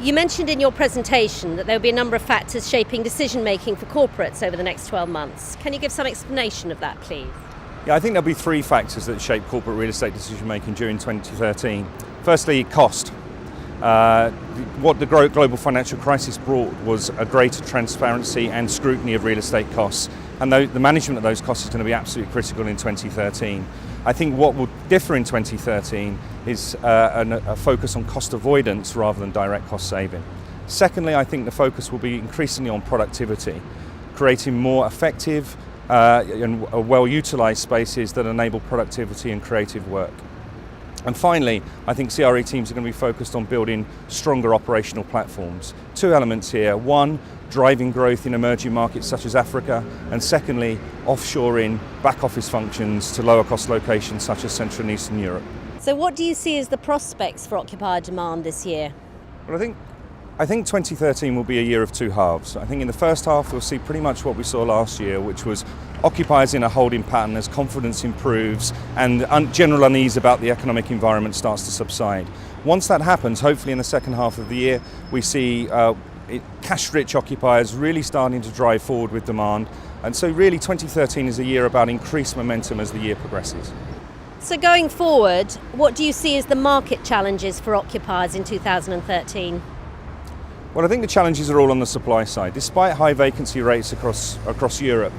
You mentioned in your presentation that there will be a number of factors shaping decision-making for corporates over the next 12 months. Can you give some explanation of that, please? Yeah, I think there'll be three factors that shape corporate real estate decision-making during 2013. Firstly, cost. What the global financial crisis brought was a greater transparency and scrutiny of real estate costs, and the management of those costs is going to be absolutely critical in 2013. I think what will differ in 2013 is a focus on cost avoidance rather than direct cost saving. Secondly, I think the focus will be increasingly on productivity, creating more effective and well-utilised spaces that enable productivity and creative work. And finally, I think CRE teams are going to be focused on building stronger operational platforms. Two elements here. One, driving growth in emerging markets such as Africa, and secondly, offshoring back office functions to lower cost locations such as Central and Eastern Europe. So what do you see as the prospects for occupier demand this year? Well, I think 2013 will be a year of two halves. I think in the first half we'll see pretty much what we saw last year, which was occupiers in a holding pattern as confidence improves and general unease about the economic environment starts to subside. Once that happens, hopefully in the second half of the year, we see cash-rich occupiers really starting to drive forward with demand. And so really 2013 is a year about increased momentum as the year progresses. So going forward, what do you see as the market challenges for occupiers in 2013? Well, I think the challenges are all on the supply side. Despite high vacancy rates across Europe,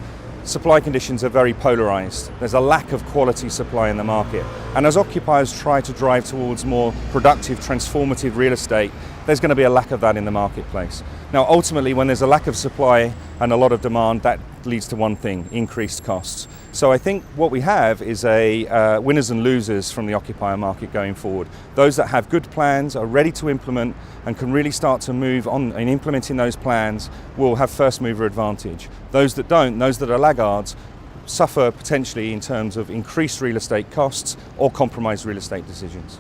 supply conditions are very polarised. There's a lack of quality supply in the market. And as occupiers try to drive towards more productive, transformative real estate, there's going to be a lack of that in the marketplace. Now, ultimately, when there's a lack of supply and a lot of demand, that leads to one thing, increased costs. So I think what we have is a winners and losers from the occupier market going forward. Those that have good plans, are ready to implement, and can really start to move on in implementing those plans will have first mover advantage. Those that don't, those that are laggards, suffer potentially in terms of increased real estate costs or compromised real estate decisions.